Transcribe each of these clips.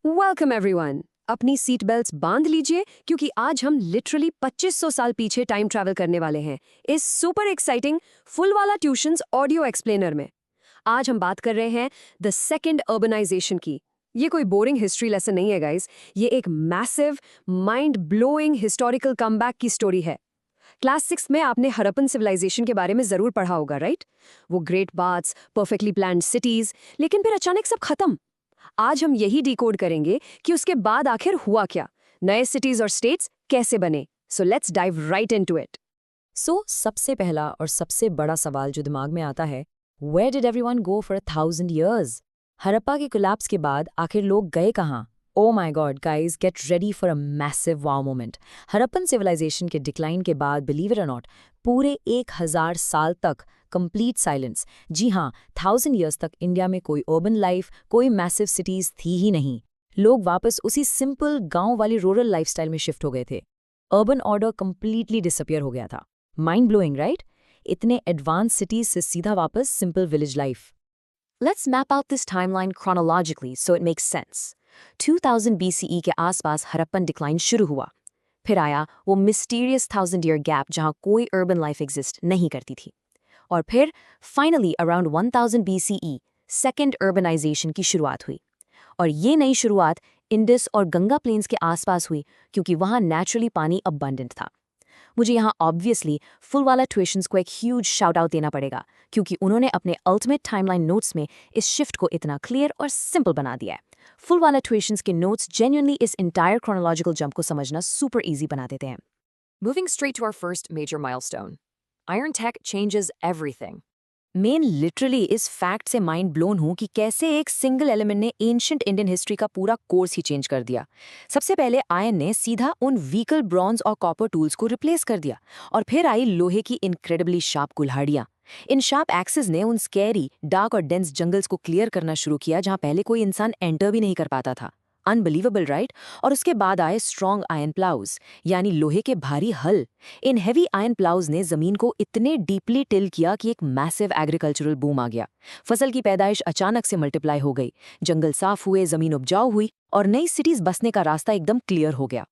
Welcome everyone. अपनी seat belts बांध लीजिए क्योंकि आज हम लिटरली 2500 साल पीछे टाइम ट्रैवल करने वाले हैं इस सुपर एक्साइटिंग फुल वाला ट्यूशंस ऑडियो एक्सप्लेनर में। आज हम बात कर रहे हैं द सेकंड अर्बनाइजेशन की। ये कोई बोरिंग हिस्ट्री लेसन नहीं है गाइस, ये एक massive mind blowing historical comeback की स्टोरी है। क्लास 6 में आपने हड़प्पन सिविलाइजेशन के बारे में जरूर पढ़ा होगा, राइट? वो great baths, perfectly planned cities, लेकिन फिर अचानक सब खत्म। आज हम यही डिकोड करेंगे कि उसके बाद आखिर हुआ क्या, नए सिटीज और स्टेट्स कैसे बने। So let's dive right into it. सबसे पहला और सबसे बड़ा सवाल जो दिमाग में आता है, where did everyone go for 1000 years? Harappa के कोलैप्स के बाद आखिर लोग गए कहाँ? Oh my god guys, get ready for a massive wow moment. Harappan civilisation के डिक्लाइन के बाद, बिलीव इट और नॉट, पूरे 1000 साल तक कंप्लीट साइलेंस। जी हाँ, 1000 years तक इंडिया में कोई अर्बन लाइफ, कोई मैसिव सिटीज थी ही नहीं। लोग वापस उसी सिंपल गांव वाली रूरल लाइफस्टाइल में शिफ्ट हो गए थे। अर्बन ऑर्डर कंप्लीटली डिसअपियर हो गया था। Mind blowing, right? इतने एडवांस सिटीज से सीधा वापस simple village life. Let's map out this timeline chronologically so it makes sense. 2000 BCE के आसपास हड़प्पन डिक्लाइन शुरू हुआ। फिर आया वो मिस्टीरियस 1000 year गैप जहां कोई अर्बन लाइफ एग्जिस्ट नहीं करती थी। और फिर finally around 1000 BCE second urbanisation की शुरुआत हुई। और ये नई शुरुआत इंडस और गंगा प्लेन्स के आसपास हुई क्योंकि वहां नेचुरली पानी अबंडेंट था। मुझे यहाँ ऑब्वियसली फुल वाला ट्यूशंस को एक ह्यूज शाउट आउट देना पड़ेगा क्योंकि उन्होंने अपने अल्टीमेट टाइमलाइन नोट्स में इस शिफ्ट को इतना क्लियर और सिंपल बना दिया है। फुल वाला ट्यूशंस के नोट्स जेन्युइनली इस इंटायर क्रोनोलॉजिकल जंप को समझना सुपर इजी बना देते हैं। Moving straight to our first major milestone. Iron tech changes everything. Main literally इस फैक्ट से माइंड ब्लोन हूं कि कैसे एक सिंगल एलिमेंट ने एंशिएंट इंडियन हिस्ट्री का पूरा कोर्स ही चेंज कर दिया। सबसे पहले आयरन ने सीधा उन व्हीकल ब्रॉन्ज और कॉपर टूल्स को रिप्लेस कर दिया, और फिर आई लोहे की इनक्रेडिबली शार्प कुल्हाड़ियां। इन शार्प एक्सेस ने उन स्कैरी, डार्क और डेंस जंगल्स को क्लियर करना शुरू किया जहां पहले कोई इंसान एंटर भी नहीं कर पाता था। Unbelievable, right? और उसके बाद आए स्ट्रॉन्ग आयरन प्लाउज, यानी लोहे के भारी हल। इन हेवी आयरन प्लाउज ने जमीन को इतने डीपली टिल किया कि एक मैसिव एग्रीकल्चरल बूम आ गया। फसल की पैदाइश अचानक से मल्टीप्लाई हो गई, जंगल साफ हुए, जमीन उपजाऊ हुई और नई सिटीज बसने का रास्ता एकदम क्लियर हो गया।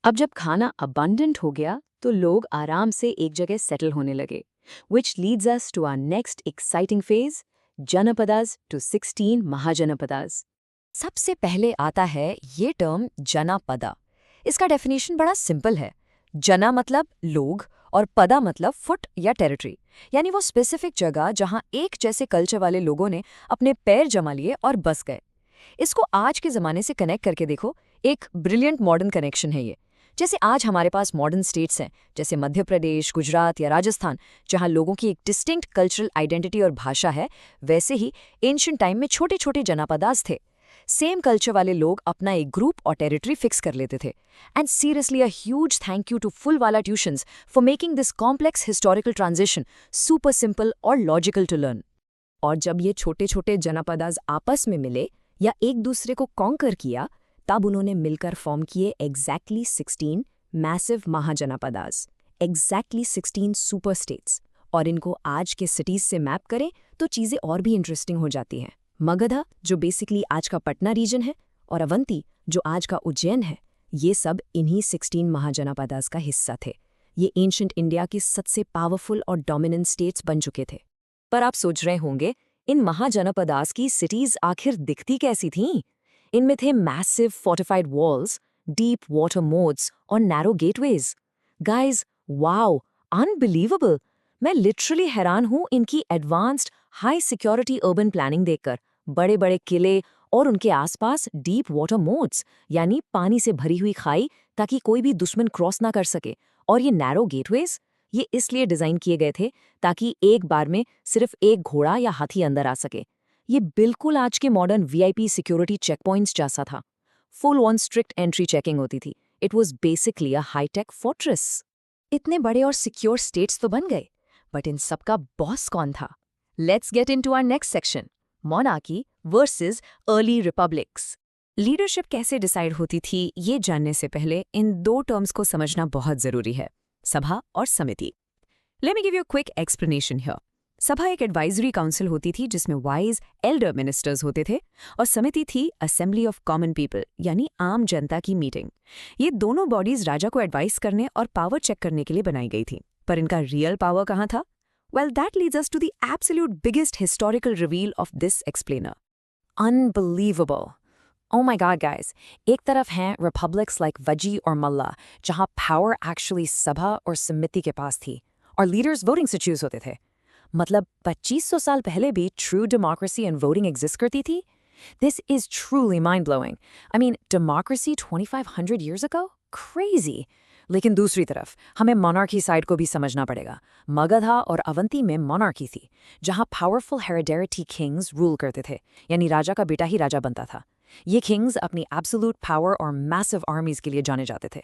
अब जब खाना अबंडेंट हो गया तो लोग आराम से एक जगह सेटल होने लगे, which leads us to our next exciting phase, Janapadas to 16 Mahajanapadas. सबसे पहले आता है ये टर्म जनापदा। इसका डेफिनेशन बड़ा सिंपल है। जना मतलब लोग और पदा मतलब फुट या टेरिटरी, यानी वो स्पेसिफिक जगह जहां एक जैसे कल्चर वाले लोगों ने अपने पैर जमा लिए और बस गए। इसको आज के ज़माने से कनेक्ट करके देखो, एक ब्रिलियंट मॉडर्न कनेक्शन है ये। जैसे आज हमारे पास मॉडर्न स्टेट्स हैं, जैसे मध्य प्रदेश, गुजरात या राजस्थान, जहां लोगों की एक डिस्टिंक्ट कल्चरल आइडेंटिटी और भाषा है, वैसे ही एंशिएंट टाइम में छोटे छोटे जनापदास थे। सेम कल्चर वाले लोग अपना एक ग्रुप और टेरिटरी फिक्स कर लेते थे। And seriously a huge thank you to Phoolwala tuitions for making this complex historical transition super simple और लॉजिकल टू लर्न। और जब ये छोटे छोटे जनापदास आपस में मिले या एक दूसरे को कॉन्कर किया, तब उन्होंने मिलकर फॉर्म किए exactly 16 massive Mahajanapadas, exactly 16 super states. और इनको आज के सिटीज से मैप करें तो चीज़ें और भी इंटरेस्टिंग हो जाती हैं। मगधा, जो बेसिकली आज का पटना रीजन है, और अवंती, जो आज का उज्जैन है, ये सब इन्हीं 16 महाजनापदास का हिस्सा थे। ये एंशिएंट इंडिया की सबसे पावरफुल और डोमिनेंट स्टेट्स बन चुके थे। पर आप सोच रहे होंगे, इन महाजनपदास की सिटीज आखिर दिखती कैसी थीं? इनमें थे massive fortified walls, deep water moats और narrow gateways. Guys, wow, unbelievable! मैं लिटरली हैरान हूं इनकी advanced high security urban planning देखकर। बड़े बड़े किले और उनके आसपास डीप वाटर मोड्स, यानी पानी से भरी हुई खाई ताकि कोई भी दुश्मन क्रॉस ना कर सके। और ये नैरो गेटवेज, ये इसलिए डिजाइन किए गए थे ताकि एक बार में सिर्फ एक घोड़ा या हाथी अंदर आ सके। ये बिल्कुल आज के मॉडर्न वीआईपी सिक्योरिटी चेकपॉइंट्स जैसा था। Full on strict entry checking होती थी। It was basically a high tech fortress. इतने बड़े और सिक्योर स्टेट्स तो बन गए, बट इन सबका बॉस कौन था? Let's get into our next section, monarchy versus early republics. Leadership कैसे डिसाइड होती थी, ये जानने से पहले इन दो टर्म्स को समझना बहुत जरूरी है, सभा और समिति। Let me give you a quick explanation here. सभा एक एडवाइजरी काउंसिल होती थी जिसमें वाइज एल्डर मिनिस्टर्स होते थे और समिति थी असेंबली ऑफ कॉमन पीपल यानी आम जनता की मीटिंग। ये दोनों बॉडीज राजा को एडवाइस करने और पावर चेक करने के लिए बनाई गई थी। पर इनका रियल पावर कहाँ था? Well, that leads us to the absolute biggest historical reveal of this explainer. Unbelievable. Oh my god, guys. एक तरफ हैं रिपब्लिक्स लाइक वजी और मल्ला, जहां पावर एक्चुअली सभा और समिति के पास थी और लीडर्स वोटिंग से चूज होते थे। मतलब 2500 साल पहले भी true democracy and voting exist करती थी। This is truly mind-blowing. I mean, democracy 2500 years ago? Crazy. लेकिन दूसरी तरफ हमें मोनार्की साइड को भी समझना पड़ेगा। मगधा और अवंती में मोनार्की थी, जहां पावरफुल हेरिडेरिटी किंग्स रूल करते थे, यानी राजा का बेटा ही राजा बनता था। ये किंग्स अपनी एब्सोल्यूट पावर और मैसिव आर्मीज के लिए जाने जाते थे।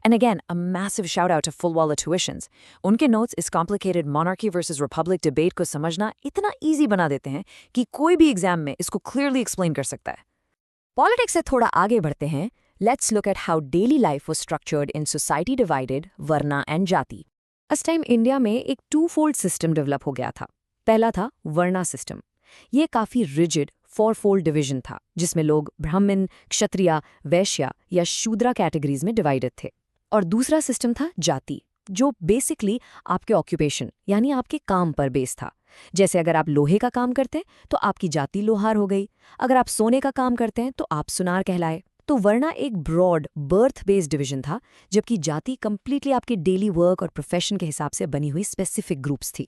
And again, a massive shout out to Fulwala Tuitions. उनके नोट्स इस complicated monarchy versus republic debate को समझना इतना इजी बना देते हैं कि कोई भी एग्जाम में इसको क्लियरली एक्सप्लेन कर सकता है। पॉलिटिक्स से थोड़ा आगे बढ़ते हैं। Let's look at how daily life was structured in society divided varna and jati. उस टाइम इंडिया में एक टू फोल्ड सिस्टम डेवलप हो गया था। पहला था वर्णा सिस्टम। ये काफ़ी रिजिड फोर फोल्ड डिवीजन था, जिसमें लोग ब्राह्मण, क्षत्रिय, वैश्य या शूद्रा कैटेगरीज में डिवाइडेड थे। और दूसरा सिस्टम था जाति, जो बेसिकली आपके ऑक्यूपेशन यानी आपके काम पर बेस था। जैसे अगर आप लोहे का काम करते हैं तो आपकी जाति लोहार हो गई, अगर आप सोने का काम करते हैं तो आप सुनार कहलाए। तो वर्णा एक ब्रॉड बर्थ बेस्ड डिवीजन था, जबकि जाति कंप्लीटली आपके डेली वर्क और प्रोफेशन के हिसाब से बनी हुई स्पेसिफिक ग्रुप्स थी।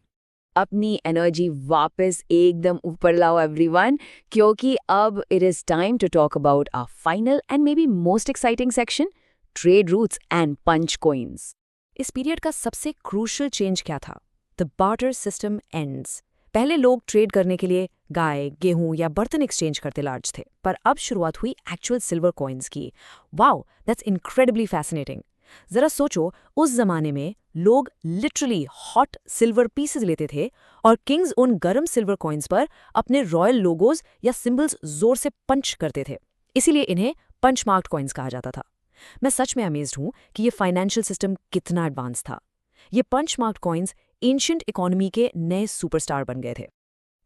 अपनी एनर्जी वापस एकदम ऊपर लाओ एवरीवन, क्योंकि अब it is time to talk about our final and maybe most exciting section, trade routes and punch coins. इस पीरियड का सबसे क्रूशल चेंज क्या था? The barter system ends. पहले लोग ट्रेड करने के लिए गाय, गेहूं या बर्तन एक्सचेंज करते लार्ज थे, पर अब शुरुआत हुई एक्चुअल सिल्वर कॉइन्स की। Wow, that's incredibly fascinating. जरा सोचो, उस जमाने में लोग लिटरली हॉट सिल्वर पीसेस लेते थे और किंग्स उन गरम सिल्वर कॉइन्स पर अपने रॉयल लोगोज या सिंबल्स जोर से पंच करते थे। इसीलिए इन्हें पंच मार्क्ड कॉइन्स कहा जाता था। मैं सच में अमेज्ड हूं कि ये फाइनेंशियल सिस्टम कितना एडवांस था। ये punch marked coins ancient economy के नए सुपरस्टार बन गए थे।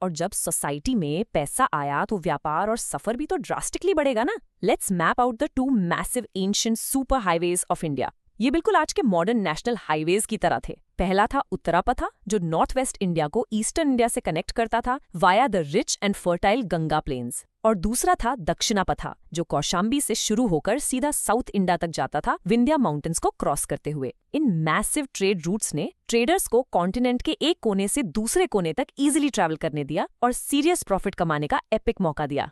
और जब सोसाइटी में पैसा आया तो व्यापार और सफर भी तो ड्रास्टिकली बढ़ेगा ना। Let's map out the two massive ancient super highways of India. ये बिल्कुल आज के मॉडर्न नेशनल हाईवेज की तरह थे। पहला था उत्तरापथा, जो नॉर्थ वेस्ट इंडिया को ईस्टर्न इंडिया से कनेक्ट करता था via the rich and fertile Ganga plains. और दूसरा था दक्षिणापथा, जो कौशाम्बी से शुरू होकर सीधा साउथ इंडिया तक जाता था विंध्या माउंटेन्स को क्रॉस करते हुए। इन मैसिव ट्रेड रूट्स ने ट्रेडर्स को कॉन्टिनेंट के एक कोने से दूसरे कोने तक इजीली ट्रैवल करने दिया और सीरियस प्रॉफिट कमाने का एपिक मौका दिया।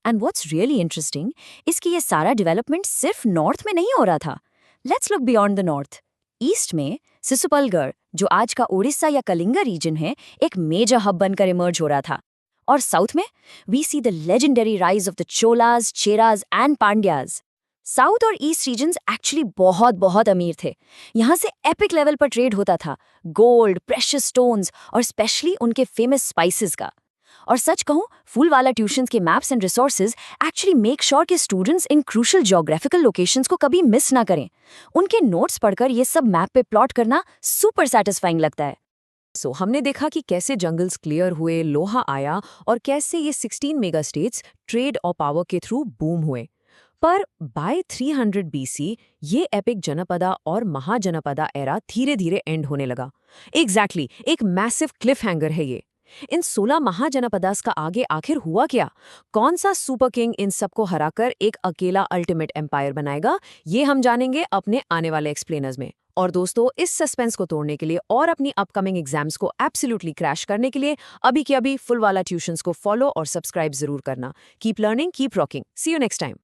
एंड व्हाट्स रियली इंटरेस्टिंग, इसकी ये सारा डेवलपमेंट सिर्फ नॉर्थ में नहीं हो रहा था। Let's look beyond the north. East में सिसुपलगढ़, जो आज का उड़ीसा या कलिंगा रीजन है, एक मेजर हब बनकर इमर्ज हो रहा था। और साउथ में we see the legendary rise of the Cholas, Cheras and Pandyas. South और ईस्ट रीजन्स एक्चुअली बहुत बहुत अमीर थे। यहाँ से एपिक लेवल पर ट्रेड होता था, गोल्ड, प्रेशियस स्टोन्स और स्पेशली उनके फेमस स्पाइसेस का। और सच कहूं, फूलवाला ट्यूशंस के maps and resources actually make sure कि students in crucial geographical locations को कभी मिस ना करें। उनके नोट्स पढ़कर ये सब मैप पे प्लॉट करना सुपर सैटिस्फाइंग लगता है। सो हमने देखा कि कैसे जंगल्स क्लियर हुए, लोहा आया और कैसे ये 16 मेगा स्टेट्स ट्रेड और पावर के थ्रू बूम हुए। पर बाय 300 बीसी ये एपिक जनपदा और महाजनपदा एरा धीरे धीरे एंड होने लगा। एग्जैक्टली, एक मैसिव क्लिफ हैंगर है ये। इन 16 महाजनपदास का आगे आखिर हुआ क्या? कौन सा सुपर किंग इन सबको हराकर एक अकेला अल्टीमेट एम्पायर बनाएगा? ये हम जानेंगे अपने आने वाले एक्सप्लेनर्स में। और दोस्तों, इस सस्पेंस को तोड़ने के लिए और अपनी अपकमिंग एग्जाम्स को एब्सोल्युटली क्रैश करने के लिए अभी के अभी फुलवाला ट्यूशंस को फॉलो और सब्सक्राइब जरूर करना। Keep learning, keep rocking. See you next time.